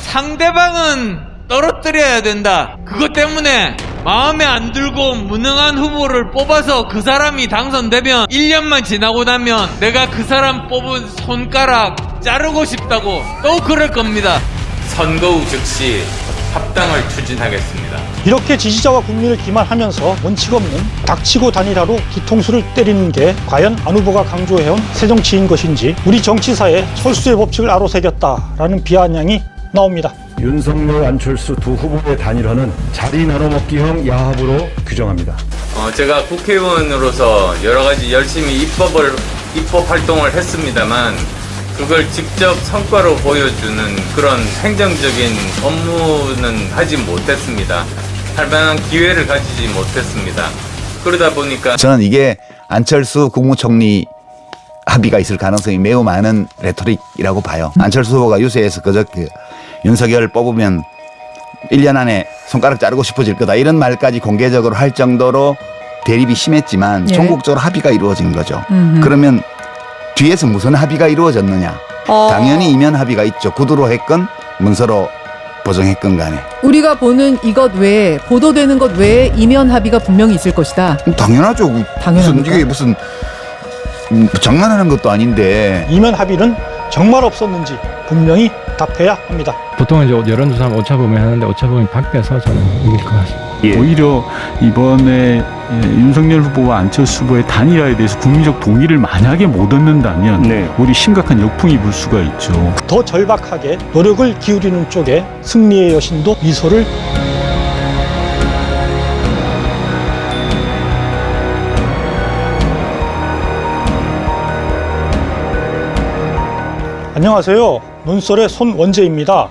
상대방은 떨어뜨려야 된다. 그것 때문에 마음에 안 들고 무능한 후보를 뽑아서 그 사람이 당선되면 1년만 지나고 나면 내가 그 사람 뽑은 손가락 자르고 싶다고 또 그럴 겁니다. 선거 후 즉시 합당을 추진하겠습니다. 이렇게 지지자와 국민을 기만하면서 원칙 없는 닥치고 다니라로 뒤통수를 때리는 게 과연 안 후보가 강조해온 새정치인 것인지 우리 정치사에 철수의 법칙을 아로새겼다라는 비아냥이 나옵니다. 윤석열, 안철수 두 후보의 단일화는 자리 나눠먹기형 야합으로 규정합니다. 제가 국회의원으로서 여러 가지 열심히 입법 활동을 했습니다만 그걸 직접 성과로 보여주는 그런 행정적인 업무는 하지 못했습니다. 할 만한 기회를 가지지 못했습니다. 그러다 보니까 저는 이게 안철수 국무총리 합의가 있을 가능성이 매우 많은 레토릭이라고 봐요. 안철수 후보가 유세에서 그저께 윤석열 뽑으면 1년 안에 손가락 자르고 싶어질 거다 이런 말까지 공개적으로 할 정도로 대립이 심했지만 전국적으로 합의가 이루어진 거죠. 그러면 뒤에서 무슨 합의가 이루어졌느냐. 당연히 이면 합의가 있죠. 구두로 했건 문서로 보정했건 간에. 우리가 보는 이것 외에 보도되는 것 외에 이면 합의가 분명히 있을 것이다. 당연하죠. 당연합니까? 이게 무슨 장난하는 것도 아닌데. 이면 합의는 정말 없었는지 분명히 답해야 합니다. 보통 이제 여론조사하면 오차범위 하는데 오차범위 밖에서 저는 이길 것 같습니다. 오히려 이번에 윤석열 후보와 안철수 후보의 단일화에 대해서 국민적 동의를 만약에 못 얻는다면 우리 심각한 역풍이 불 수가 있죠. 더 절박하게 노력을 기울이는 쪽에 승리의 여신도 미소를 안녕하세요. 논설의 손원재입니다.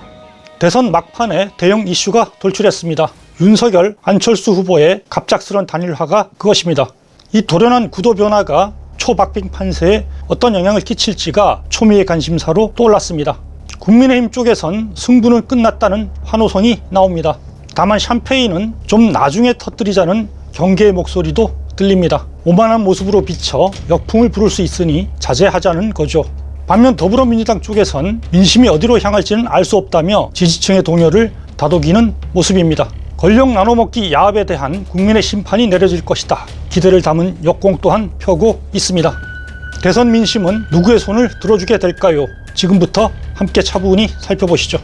대선 막판에 대형 이슈가 돌출했습니다. 윤석열, 안철수 후보의 갑작스런 단일화가 그것입니다. 이 돌연한 구도 변화가 초박빙 판세에 어떤 영향을 끼칠지가 초미의 관심사로 떠올랐습니다. 국민의힘 쪽에선 승부는 끝났다는 환호성이 나옵니다. 다만 샴페인은 좀 나중에 터뜨리자는 경계의 목소리도 들립니다. 오만한 모습으로 비쳐 역풍을 부를 수 있으니 자제하자는 거죠. 반면 더불어민주당 쪽에선 민심이 어디로 향할지는 알 수 없다며 지지층의 동요를 다독이는 모습입니다. 권력 나눠먹기 야합에 대한 국민의 심판이 내려질 것이다. 기대를 담은 역공 또한 펴고 있습니다. 대선 민심은 누구의 손을 들어주게 될까요? 지금부터 함께 차분히 살펴보시죠.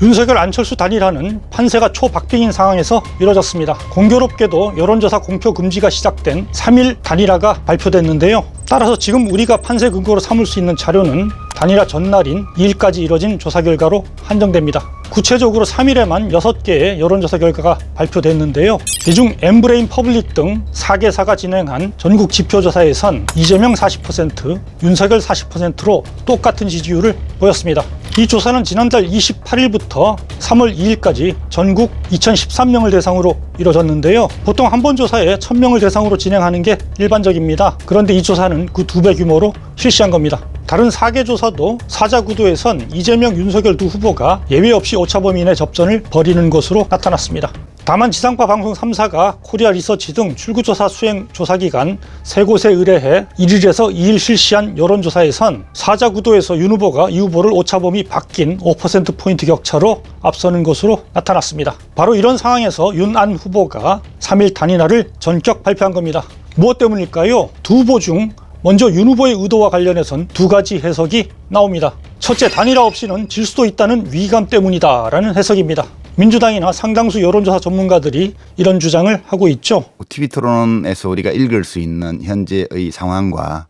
윤석열 안철수 단일화는 판세가 초박빙인 상황에서 이뤄졌습니다. 공교롭게도 여론조사 공표 금지가 시작된 3일 단일화가 발표됐는데요. 따라서 지금 우리가 판세 근거로 삼을 수 있는 자료는 단일화 전날인 2일까지 이뤄진 조사 결과로 한정됩니다. 구체적으로 3일에만 6개의 여론조사 결과가 발표됐는데요. 이 중 엠브레인 퍼블릭 등 4개사가 진행한 전국 지표조사에선 이재명 40%, 윤석열 40%로 똑같은 지지율을 보였습니다. 이 조사는 지난달 28일부터 3월 2일까지 전국 2013명을 대상으로 이뤄졌는데요. 보통 한 번 조사에 1000명을 대상으로 진행하는 게 일반적입니다. 그런데 이 조사는 그 2배 규모로 실시한 겁니다. 다른 4개 조사도 사자 구도에선 이재명, 윤석열 두 후보가 예외 없이 오차범위 내 접전을 벌이는 것으로 나타났습니다. 다만 지상파 방송 3사가 코리아 리서치 등 출구조사 수행 조사기관 3곳에 의뢰해 1일에서 2일 실시한 여론조사에선 사자 구도에서 윤 후보가 이 후보를 오차범위 바뀐 5%포인트 격차로 앞서는 것으로 나타났습니다. 바로 이런 상황에서 윤안 후보가 3일 단일화를 전격 발표한 겁니다. 무엇 때문일까요? 두 후보 중 먼저 윤 후보의 의도와 관련해선 2가지 해석이 나옵니다. 첫째, 단일화 없이는 질 수도 있다는 위기감 때문이다 라는 해석입니다. 민주당이나 상당수 여론조사 전문가들이 이런 주장을 하고 있죠. TV토론에서 우리가 읽을 수 있는 현재의 상황과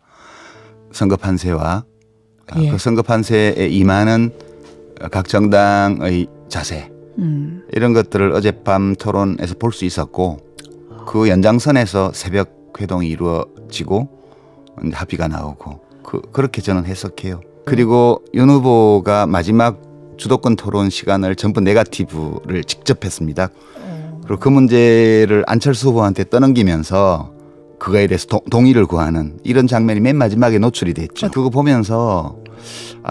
선거 판세와 그 선거 판세에 임하는 각 정당의 자세 이런 것들을 어젯밤 토론에서 볼 수 있었고 그 연장선에서 새벽 회동이 이루어지고 합의가 나오고 그렇게 저는 해석해요. 그리고 윤 후보가 마지막 주도권 토론 시간을 전부 네거티브를 직접 했습니다. 그리고 그 문제를 안철수 후보한테 떠넘기면서 그거에 대해서 동의를 구하는 이런 장면이 맨 마지막에 노출이 됐죠. 그거 보면서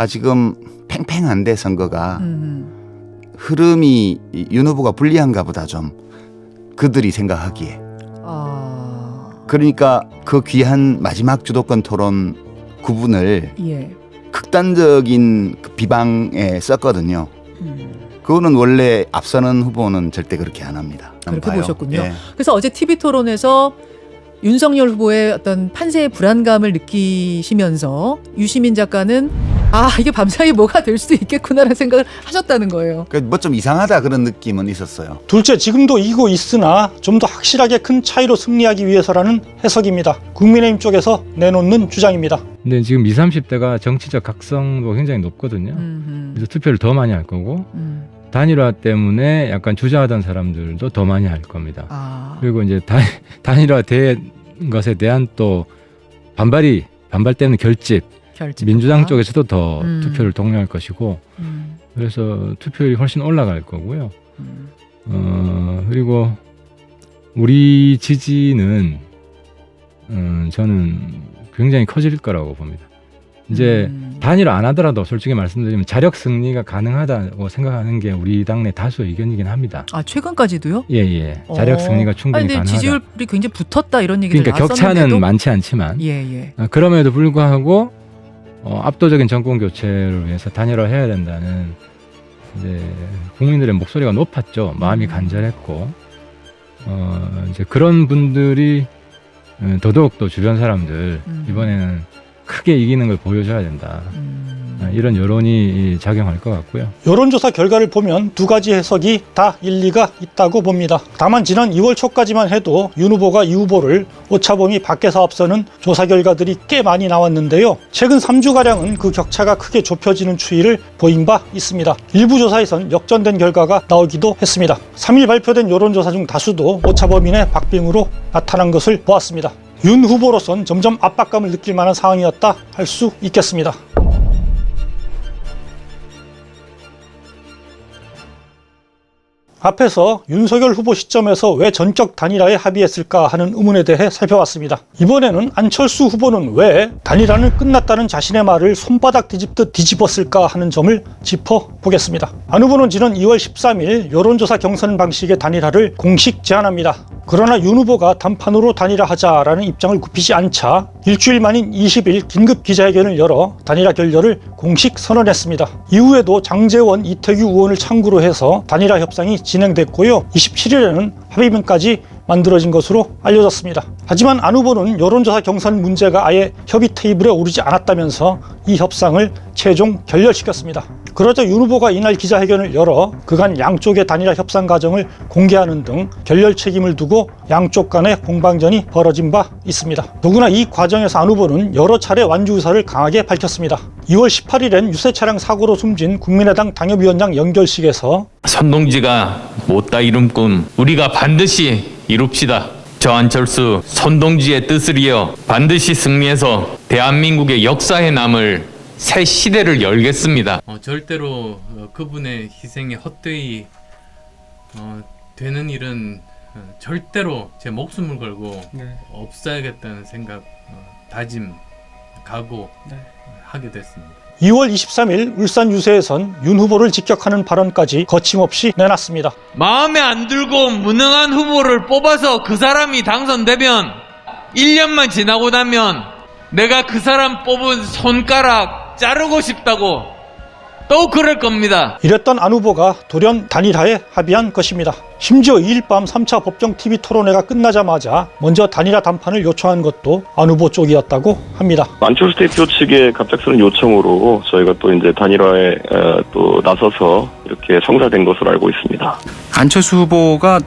지금 팽팽한데 선거가 흐름이 윤 후보가 불리한가 보다 좀 그들이 생각하기에. 그러니까 그 귀한 마지막 주도권 토론 구분을 극단적인 그 비방에 썼거든요. 그거는 원래 앞서는 후보는 절대 그렇게 안 합니다. 그렇게 봐요. 보셨군요. 예. 그래서 어제 TV 토론에서 윤석열 후보의 어떤 판세의 불안감을 느끼시면서 유시민 작가는 이게 밤사이 뭐가 될 수도 있겠구나라는 생각을 하셨다는 거예요. 뭐 좀 이상하다 그런 느낌은 있었어요. 둘째, 지금도 이고 있으나 좀 더 확실하게 큰 차이로 승리하기 위해서라는 해석입니다. 국민의힘 쪽에서 내놓는 주장입니다. 근데 지금 20, 30대가 정치적 각성도 굉장히 높거든요. 그래서 투표를 더 많이 할 거고 단일화 때문에 약간 주저하던 사람들도 더 많이 할 겁니다. 그리고 이제 단일화된 것에 대한 또 반발 때문에 결집 민주당 쪽에서도 더 투표를 독려할 것이고 그래서 투표율이 훨씬 올라갈 거고요. 그리고 우리 지지는 저는 굉장히 커질 거라고 봅니다. 이제 단일화 안 하더라도 솔직히 말씀드리면 자력 승리가 가능하다고 생각하는 게 우리 당내 다수 의견이긴 합니다. 최근까지도요? 예. 자력 승리가 충분히 근데 가능하다. 지지율이 굉장히 붙었다 이런 얘기를 그러니까 격차는 많지 않지만 예. 그럼에도 불구하고 압도적인 정권 교체를 위해서 단일화해야 된다는 이제 국민들의 목소리가 높았죠. 마음이 간절했고 이제 그런 분들이 더더욱 또 주변 사람들 이번에는 크게 이기는 걸 보여줘야 된다. 이런 여론이 작용할 것 같고요. 여론조사 결과를 보면 두 가지 해석이 다 일리가 있다고 봅니다. 다만 지난 2월 초까지만 해도 윤 후보가 이 후보를 오차범위 밖에서 앞서는 조사 결과들이 꽤 많이 나왔는데요. 최근 3주가량은 그 격차가 크게 좁혀지는 추이를 보인 바 있습니다. 일부 조사에선 역전된 결과가 나오기도 했습니다. 3일 발표된 여론조사 중 다수도 오차범위 내 박빙으로 나타난 것을 보았습니다. 윤 후보로선 점점 압박감을 느낄 만한 상황이었다 할 수 있겠습니다. 앞에서 윤석열 후보 시점에서 왜 전격 단일화에 합의했을까 하는 의문에 대해 살펴봤습니다. 이번에는 안철수 후보는 왜 단일화는 끝났다는 자신의 말을 손바닥 뒤집듯 뒤집었을까 하는 점을 짚어보겠습니다. 안 후보는 지난 2월 13일 여론조사 경선 방식의 단일화를 공식 제안합니다. 그러나 윤 후보가 단판으로 단일화하자라는 입장을 굽히지 않자 일주일 만인 20일 긴급 기자회견을 열어 단일화 결렬을 공식 선언했습니다. 이후에도 장제원, 이태규 의원을 창구로 해서 단일화 협상이 진행됐고요. 27일에는 합의문까지 만들어진 것으로 알려졌습니다. 하지만 안 후보는 여론조사 경선 문제가 아예 협의 테이블에 오르지 않았다면서 이 협상을 최종 결렬시켰습니다. 그러자 윤 후보가 이날 기자회견을 열어 그간 양쪽의 단일화 협상 과정을 공개하는 등 결렬 책임을 두고 양쪽 간의 공방전이 벌어진 바 있습니다. 더구나 이 과정에서 안 후보는 여러 차례 완주 의사를 강하게 밝혔습니다. 2월 18일엔 유세 차량 사고로 숨진 국민의당 당협위원장 연결식에서 선동지가 못다 이룬 꿈 우리가 반드시 이룹시다. 저 안철수 선동지의 뜻을 이어 반드시 승리해서 대한민국의 역사에 남을 새 시대를 열겠습니다. 절대로 그분의 희생이 헛되이 되는 일은 절대로 제 목숨을 걸고 없어야겠다는 생각, 다짐, 각오 하게 됐습니다. 2월 23일 울산 유세에선 윤 후보를 직격하는 발언까지 거침없이 내놨습니다. 마음에 안 들고 무능한 후보를 뽑아서 그 사람이 당선되면 1년만 지나고 나면 내가 그 사람 뽑은 손가락 자르고 싶다고 또 그럴 겁니다. 이랬던 안 후보가 돌연 단일화에 합의한 것입니다. 심지어 2일 밤 3차 법정 TV 토론회가 끝나자마자 먼저 단일화 담판을 요청한 것도 안 후보 쪽이었다고 합니다. 안철수 대표 측의 갑작스러운 요청으로 저희가 또 이제 단일화에 또 나서서 이렇게 성사된 것으로 알고 있습니다. 안철수 후보가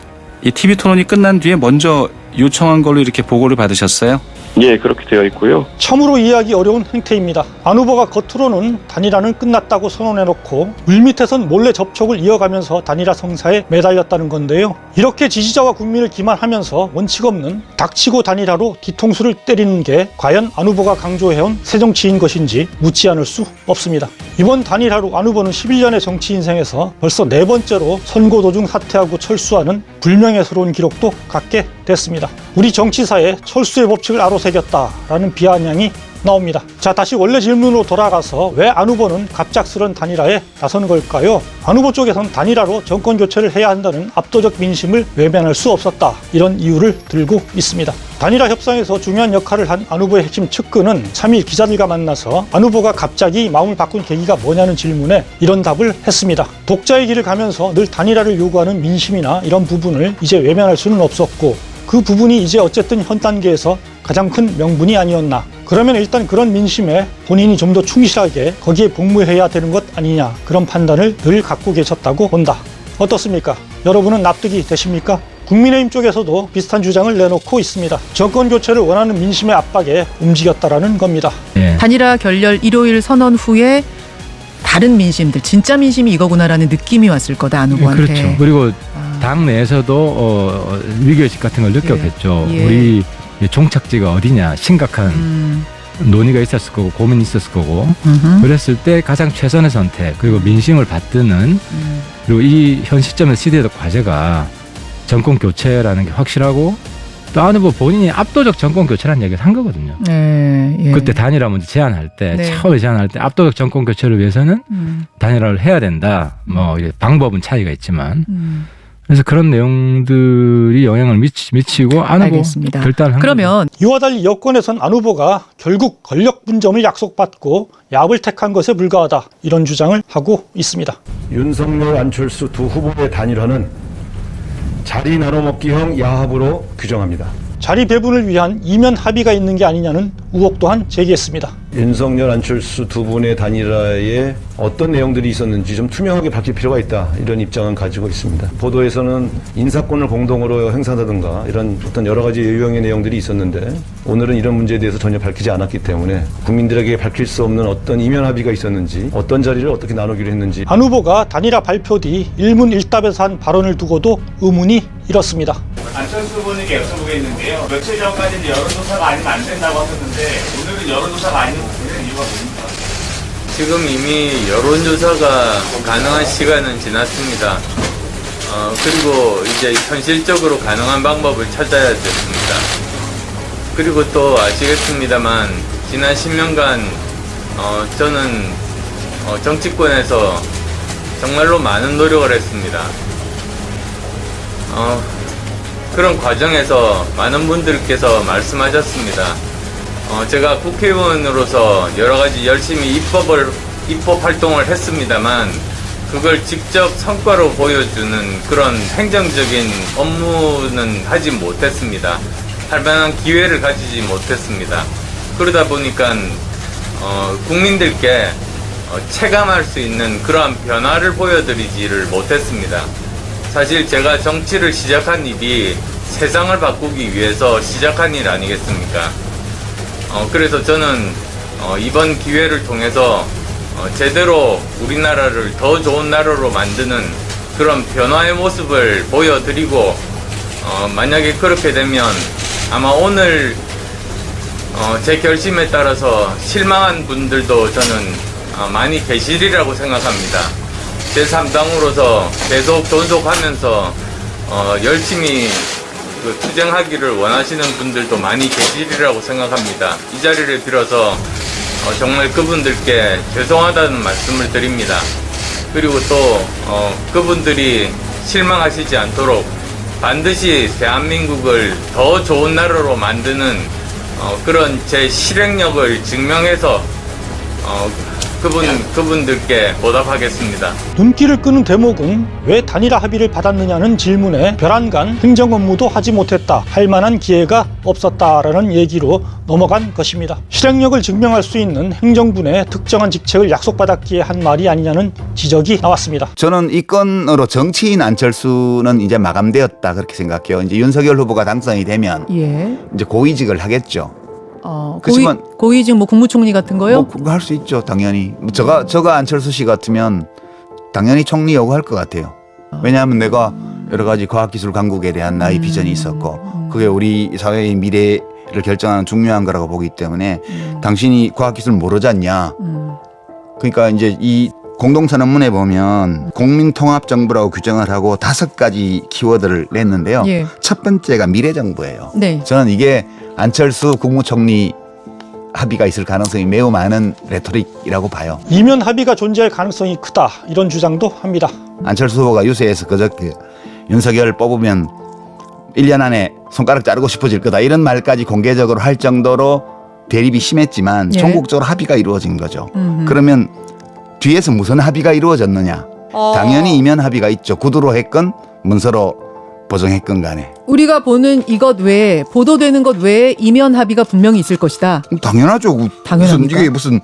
이 TV 토론이 끝난 뒤에 먼저 요청한 걸로 이렇게 보고를 받으셨어요? 예, 그렇게 되어 있고요. 참으로 이해하기 어려운 행태입니다. 안 후보가 겉으로는 단일화는 끝났다고 선언해놓고 물밑에선 몰래 접촉을 이어가면서 단일화 성사에 매달렸다는 건데요. 이렇게 지지자와 국민을 기만하면서 원칙 없는 닥치고 단일화로 뒤통수를 때리는 게 과연 안 후보가 강조해온 새정치인 것인지 묻지 않을 수 없습니다. 이번 단일화로 안 후보는 11년의 정치 인생에서 벌써 4번째로 선거 도중 사퇴하고 철수하는 불명예스러운 기록도 갖게 됐습니다. 우리 정치사에 철수의 법칙을 아로새겼다라는 비아냥이 나옵니다. 자, 다시 원래 질문으로 돌아가서 왜 안 후보는 갑작스런 단일화에 나선 걸까요? 안 후보 쪽에서는 단일화로 정권 교체를 해야 한다는 압도적 민심을 외면할 수 없었다, 이런 이유를 들고 있습니다. 단일화 협상에서 중요한 역할을 한 안 후보의 핵심 측근은 3일 기자들과 만나서 안 후보가 갑자기 마음을 바꾼 계기가 뭐냐는 질문에 이런 답을 했습니다. 독자의 길을 가면서 늘 단일화를 요구하는 민심이나 이런 부분을 이제 외면할 수는 없었고, 그 부분이 이제 어쨌든 현 단계에서 가장 큰 명분이 아니었나. 그러면 일단 그런 민심에 본인이 좀 더 충실하게 거기에 복무해야 되는 것 아니냐, 그런 판단을 늘 갖고 계셨다고 본다. 어떻습니까? 여러분은 납득이 되십니까? 국민의힘 쪽에서도 비슷한 주장을 내놓고 있습니다. 정권 교체를 원하는 민심의 압박에 움직였다라는 겁니다. 단일화 결렬 1.5.1 선언 후에 다른 민심들, 진짜 민심이 이거구나라는 느낌이 왔을 거다, 안 후보한테. 그렇죠. 그리고 당 내에서도 위기의식 같은 걸 느꼈겠죠. 예. 우리 종착지가 어디냐, 심각한 논의가 있었을 거고 고민이 있었을 거고. 그랬을 때 가장 최선의 선택, 그리고 민심을 받드는, 그리고 이 현 시점에서 시대의 과제가 정권 교체라는 게 확실하고, 또 안 후보 본인이 압도적 정권 교체라는 얘기를 한 거거든요. 네, 예. 그때 단일화 먼저 제안할 때, 네. 처음에 제안할 때 압도적 정권 교체를 위해서는 단일화를 해야 된다. 뭐 이제 방법은 차이가 있지만. 그래서 그런 내용들이 영향을 미치고 안 후보 알겠습니다. 결단을 한 그러면 이와 달리 여권에선 안 후보가 결국 권력 분점을 약속받고 야합을 택한 것에 불과하다, 이런 주장을 하고 있습니다. 윤석열, 안철수 두 후보의 단일화는 자리 나눠먹기형 야합으로 규정합니다. 자리 배분을 위한 이면 합의가 있는 게 아니냐는 의혹 또한 제기했습니다. 윤석열, 안철수 두 분의 단일화에 어떤 내용들이 있었는지 좀 투명하게 밝힐 필요가 있다, 이런 입장은 가지고 있습니다. 보도에서는 인사권을 공동으로 행사한다든가 이런 어떤 여러 가지 유형의 내용들이 있었는데, 오늘은 이런 문제에 대해서 전혀 밝히지 않았기 때문에 국민들에게 밝힐 수 없는 어떤 이면 합의가 있었는지, 어떤 자리를 어떻게 나누기로 했는지. 안 후보가 단일화 발표 뒤 일문일답에서 한 발언을 두고도 의문이 일었습니다. 안철수 후보님께 여쭤보겠는데요. 며칠 전까지는 여론조사가 아니면 안 된다고 하셨는데 오늘은 여론조사가 아니면 되는 이유가 뭡니까? 지금 이미 여론조사가 가능한 시간은 지났습니다. 그리고 이제 현실적으로 가능한 방법을 찾아야 됐습니다. 그리고 또 아시겠습니다만 지난 10년간 저는 정치권에서 정말로 많은 노력을 했습니다. 그런 과정에서 많은 분들께서 말씀하셨습니다. 제가 국회의원으로서 여러 가지 열심히 입법 활동을 했습니다만 그걸 직접 성과로 보여주는 그런 행정적인 업무는 하지 못했습니다. 할 만한 기회를 가지지 못했습니다. 그러다 보니까 국민들께 체감할 수 있는 그러한 변화를 보여드리지를 못했습니다. 사실 제가 정치를 시작한 일이 세상을 바꾸기 위해서 시작한 일 아니겠습니까? 그래서 저는 이번 기회를 통해서 제대로 우리나라를 더 좋은 나라로 만드는 그런 변화의 모습을 보여드리고, 만약에 그렇게 되면 아마 오늘 제 결심에 따라서 실망한 분들도 저는 많이 계시리라고 생각합니다. 제3당으로서 계속 존속하면서 열심히 투쟁하기를 원하시는 분들도 많이 계시리라고 생각합니다. 이 자리를 빌어서 정말 그분들께 죄송하다는 말씀을 드립니다. 그리고 또 그분들이 실망하시지 않도록 반드시 대한민국을 더 좋은 나라로 만드는 그런 제 실행력을 증명해서 그분들께 보답하겠습니다. 눈길을 끄는 대목은 왜 단일화 합의를 받았느냐는 질문에 별안간 행정 업무도 하지 못했다, 할 만한 기회가 없었다라는 얘기로 넘어간 것입니다. 실행력을 증명할 수 있는 행정부의 특정한 직책을 약속받았기에 한 말이 아니냐는 지적이 나왔습니다. 저는 이 건으로 정치인 안철수는 이제 마감되었다, 그렇게 생각해요. 이제 윤석열 후보가 당선이 되면 이제 고위직을 하겠죠. 고위직 뭐 국무총리 같은 거요? 뭐 그거 할 수 있죠, 당연히. 저가 안철수 씨 같으면 당연히 총리 요구할 것 같아요. 왜냐하면 내가 여러 가지 과학기술 강국에 대한 나의 비전이 있었고, 그게 우리 사회의 미래를 결정하는 중요한 거라고 보기 때문에 당신이 과학기술 모르지 않냐. 그러니까 이제 이 공동선언문에 보면 국민통합정부라고 규정을 하고 5가지 키워드를 냈는데요. 첫 번째가 미래정부예요. 저는 이게 안철수 국무총리 합의가 있을 가능성이 매우 많은 레토릭이라고 봐요. 이면 합의가 존재할 가능성이 크다 이런 주장도 합니다. 안철수 후보가 유세에서 그저께 윤석열 뽑으면 1년 안에 손가락 자르고 싶어질 거다 이런 말까지 공개적으로 할 정도로 대립이 심했지만 예. 전국적으로 합의가 이루어진 거죠. 그러면 뒤에서 무슨 합의가 이루어졌느냐? 당연히 이면 합의가 있죠. 구두로 했건 문서로 보정했건 간에. 우리가 보는 이것 외에 보도되는 것 외에 이면 합의가 분명히 있을 것이다. 당연하죠. 당연합니까? 이게 무슨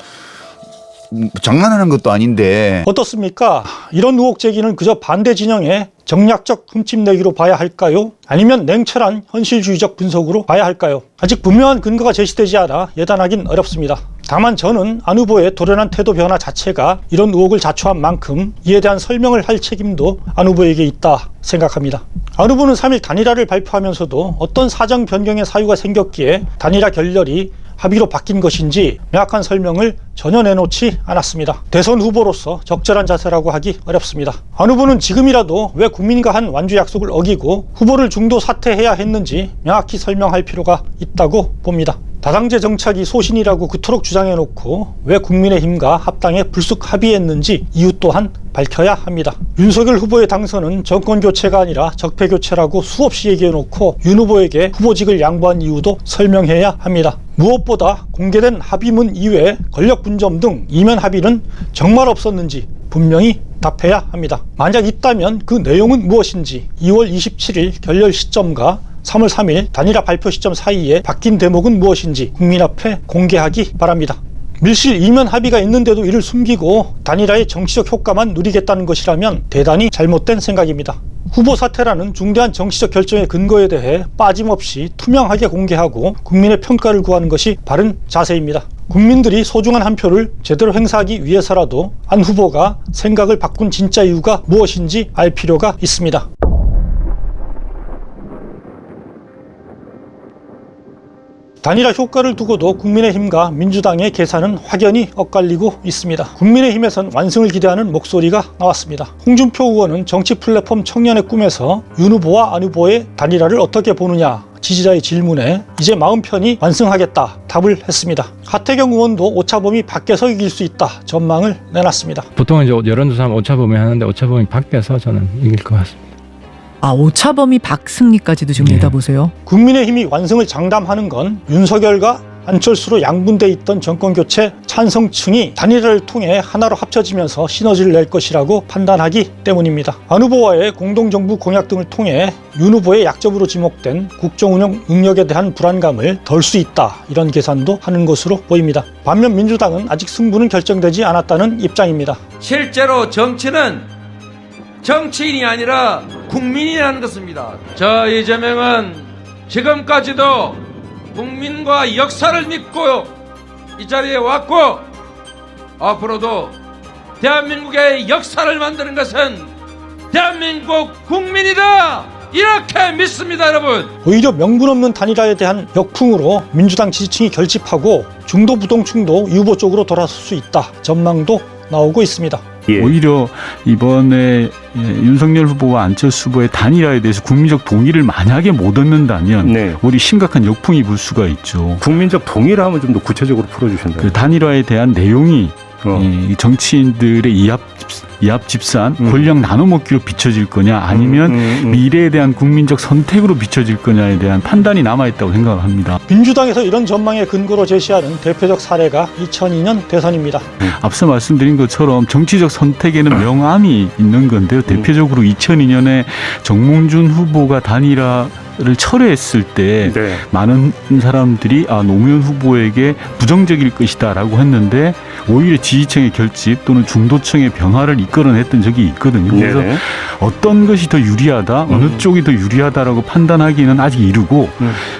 장난하는 것도 아닌데. 어떻습니까? 이런 의혹 제기는 그저 반대 진영의 정략적 흠집내기로 봐야 할까요? 아니면 냉철한 현실주의적 분석으로 봐야 할까요? 아직 분명한 근거가 제시되지 않아 예단하긴 어렵습니다. 다만 저는 안 후보의 돌연한 태도 변화 자체가 이런 의혹을 자초한 만큼 이에 대한 설명을 할 책임도 안 후보에게 있다 생각합니다. 안 후보는 3일 단일화를 발표하면서도 어떤 사정 변경의 사유가 생겼기에 단일화 결렬이 합의로 바뀐 것인지 명확한 설명을 전혀 내놓지 않았습니다. 대선 후보로서 적절한 자세라고 하기 어렵습니다. 안 후보는 지금이라도 왜 국민과 한 완주 약속을 어기고 후보를 중도 사퇴해야 했는지 명확히 설명할 필요가 있다고 봅니다. 다당제 정착이 소신이라고 그토록 주장해놓고 왜 국민의힘과 합당에 불쑥 합의했는지 이유 또한 밝혀야 합니다. 윤석열 후보의 당선은 정권교체가 아니라 적폐교체라고 수없이 얘기해놓고 윤 후보에게 후보직을 양보한 이유도 설명해야 합니다. 무엇보다 공개된 합의문 이외에 권력 분점 등 이면 합의는 정말 없었는지 분명히 답해야 합니다. 만약 있다면 그 내용은 무엇인지 2월 27일 결렬 시점과 3월 3일 단일화 발표 시점 사이에 바뀐 대목은 무엇인지 국민 앞에 공개하기 바랍니다. 밀실 이면 합의가 있는데도 이를 숨기고 단일화의 정치적 효과만 누리겠다는 것이라면 대단히 잘못된 생각입니다. 후보 사퇴라는 중대한 정치적 결정의 근거에 대해 빠짐없이 투명하게 공개하고 국민의 평가를 구하는 것이 바른 자세입니다. 국민들이 소중한 한 표를 제대로 행사하기 위해서라도 안 후보가 생각을 바꾼 진짜 이유가 무엇인지 알 필요가 있습니다. 단일화 효과를 두고도 국민의힘과 민주당의 계산은 확연히 엇갈리고 있습니다. 국민의힘에선 완승을 기대하는 목소리가 나왔습니다. 홍준표 의원은 정치 플랫폼 청년의 꿈에서 윤 후보와 안 후보의 단일화를 어떻게 보느냐 지지자의 질문에 이제 마음 편히 완승하겠다 답을 했습니다. 하태경 의원도 오차범위 밖에서 이길 수 있다 전망을 내놨습니다. 보통 이제 여론조사하면 오차범위 하는데 오차범위 밖에서 저는 이길 것 같습니다. 아, 오차범위 박승리까지도 지금 내다보세요. 국민의힘이 완승을 장담하는 건 윤석열과 안철수로 양분돼 있던 정권교체 찬성층이 단일화를 통해 하나로 합쳐지면서 시너지를 낼 것이라고 판단하기 때문입니다. 안 후보와의 공동정부 공약 등을 통해 윤 후보의 약점으로 지목된 국정운영 능력에 대한 불안감을 덜 수 있다 이런 계산도 하는 것으로 보입니다. 반면 민주당은 아직 승부는 결정되지 않았다는 입장입니다. 실제로 정치는 정치인이 아니라 국민이라는 것입니다. 저 이재명은 지금까지도 국민과 역사를 믿고 이 자리에 왔고 앞으로도 대한민국의 역사를 만드는 것은 대한민국 국민이다 이렇게 믿습니다. 여러분, 오히려 명분 없는 단일화에 대한 역풍으로 민주당 지지층이 결집하고 중도 부동층도 이 후보 쪽으로 돌아설 수 있다 전망도 나오고 있습니다. 오히려 이번에 윤석열 후보와 안철수 후보의 단일화에 대해서 국민적 동의를 만약에 못 얻는다면 우리 심각한 역풍이 불 수가 있죠. 국민적 동의라면 좀 더 구체적으로 풀어주신다면. 그 단일화에 대한 내용이 이 정치인들의 이합 집산, 권력 나눠먹기로 비춰질 거냐 아니면 미래에 대한 국민적 선택으로 비춰질 거냐에 대한 판단이 남아있다고 생각을 합니다. 민주당에서 이런 전망의 근거로 제시하는 대표적 사례가 2002년 대선입니다. 앞서 말씀드린 것처럼 정치적 선택에는 명암이 있는 건데요. 대표적으로 2002년에 정몽준 후보가 단일화를 철회했을 때 많은 사람들이 노무현 후보에게 부정적일 것이다 라고 했는데 오히려 지지층의 결집 또는 중도층의 변화를 이끌어냈던 적이 있거든요. 그래서 어떤 것이 더 유리하다, 어느 쪽이 더 유리하다라고 판단하기는 아직 이르고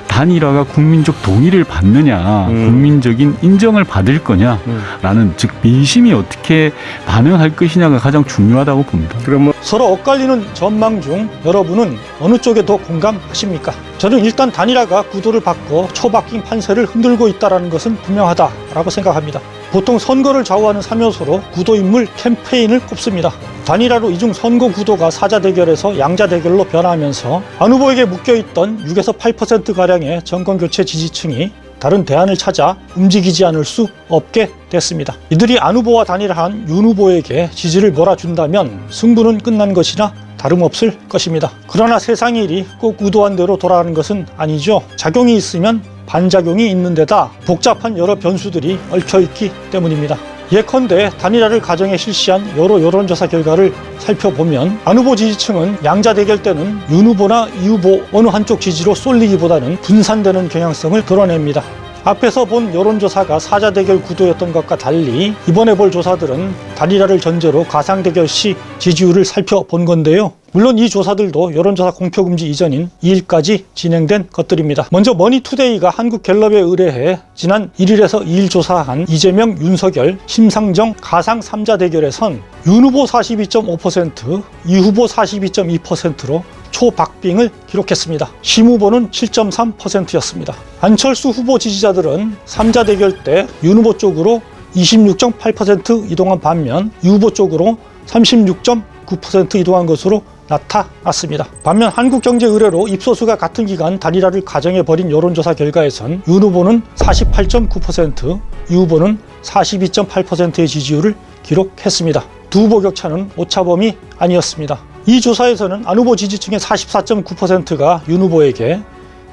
단일화가 국민적 동의를 받느냐, 국민적인 인정을 받을 거냐라는 즉 민심이 어떻게 반응할 것이냐가 가장 중요하다고 봅니다. 그러면 서로 엇갈리는 전망 중 여러분은 어느 쪽에 더 공감하십니까? 저는 일단 단일화가 구도를 바꿔 초박빙 판세를 흔들고 있다는 것은 분명하다라고 생각합니다. 보통 선거를 좌우하는 3요소로 구도인물 캠페인을 꼽습니다. 단일화로 이중 선거 구도가 사자 대결에서 양자 대결로 변화하면서 안 후보에게 묶여있던 6에서 8%가량의 정권교체 지지층이 다른 대안을 찾아 움직이지 않을 수 없게 됐습니다. 이들이 안 후보와 단일화한 윤 후보에게 지지를 몰아준다면 승부는 끝난 것이나 다름없을 것입니다. 그러나 세상의 일이 꼭 의도한 대로 돌아가는 것은 아니죠. 작용이 있으면 반작용이 있는 데다 복잡한 여러 변수들이 얽혀있기 때문입니다. 예컨대 단일화를 가정해 실시한 여러 여론조사 결과를 살펴보면 안 후보 지지층은 양자 대결 때는 윤 후보나 이 후보 어느 한쪽 지지로 쏠리기보다는 분산되는 경향성을 드러냅니다. 앞에서 본 여론조사가 사자 대결 구도였던 것과 달리 이번에 볼 조사들은 단일화를 전제로 가상 대결 시 지지율을 살펴본 건데요. 물론 이 조사들도 여론조사 공표금지 이전인 2일까지 진행된 것들입니다. 먼저 머니투데이가 한국갤럽에 의뢰해 지난 1일에서 2일 조사한 이재명, 윤석열, 심상정 가상 3자 대결에선 윤 후보 42.5%, 이 후보 42.2%로 초박빙을 기록했습니다. 심 후보는 7.3%였습니다. 안철수 후보 지지자들은 3자 대결 때 윤 후보 쪽으로 26.8% 이동한 반면 이 후보 쪽으로 36.9% 이동한 것으로 나타났습니다. 반면 한국경제의뢰로 입소수가 같은 기간 단일화를 가정해버린 여론조사 결과에선 윤 후보는 48.9%, 이 후보는 42.8%의 지지율을 기록했습니다. 두 후보 격차는 오차범위 아니었습니다. 이 조사에서는 안 후보 지지층의 44.9%가 윤 후보에게,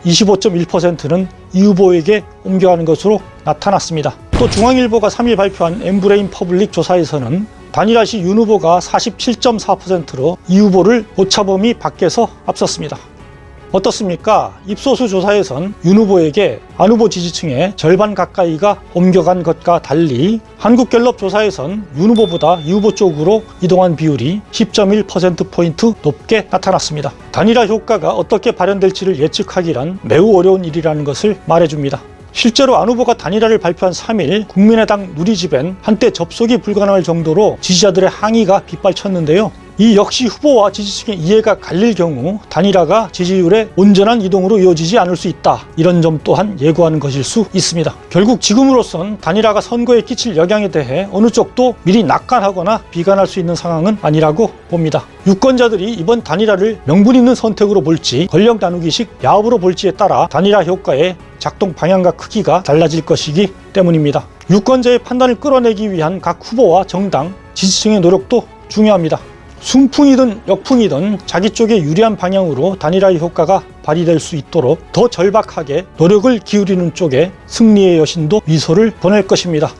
25.1%는 이 후보에게 옮겨가는 것으로 나타났습니다. 또 중앙일보가 3일 발표한 엠브레인 퍼블릭 조사에서는 단일화 시 윤 후보가 47.4%로 이 후보를 오차범위 밖에서 앞섰습니다. 어떻습니까? 입소수 조사에선 윤 후보에게 안 후보 지지층의 절반 가까이가 옮겨간 것과 달리 한국갤럽 조사에선 윤 후보보다 이 후보 쪽으로 이동한 비율이 10.1%포인트 높게 나타났습니다. 단일화 효과가 어떻게 발현될지를 예측하기란 매우 어려운 일이라는 것을 말해줍니다. 실제로 안 후보가 단일화를 발표한 3일 국민의당 누리집엔 한때 접속이 불가능할 정도로 지지자들의 항의가 빗발쳤는데요. 이 역시 후보와 지지층의 이해가 갈릴 경우 단일화가 지지율의 온전한 이동으로 이어지지 않을 수 있다. 이런 점 또한 예고하는 것일 수 있습니다. 결국 지금으로선 단일화가 선거에 끼칠 영향에 대해 어느 쪽도 미리 낙관하거나 비관할 수 있는 상황은 아니라고 봅니다. 유권자들이 이번 단일화를 명분 있는 선택으로 볼지 권력 나누기식 야업으로 볼지에 따라 단일화 효과의 작동 방향과 크기가 달라질 것이기 때문입니다. 유권자의 판단을 끌어내기 위한 각 후보와 정당, 지지층의 노력도 중요합니다. 순풍이든 역풍이든 자기 쪽에 유리한 방향으로 단일화의 효과가 발휘될 수 있도록 더 절박하게 노력을 기울이는 쪽에 승리의 여신도 미소를 보낼 것입니다.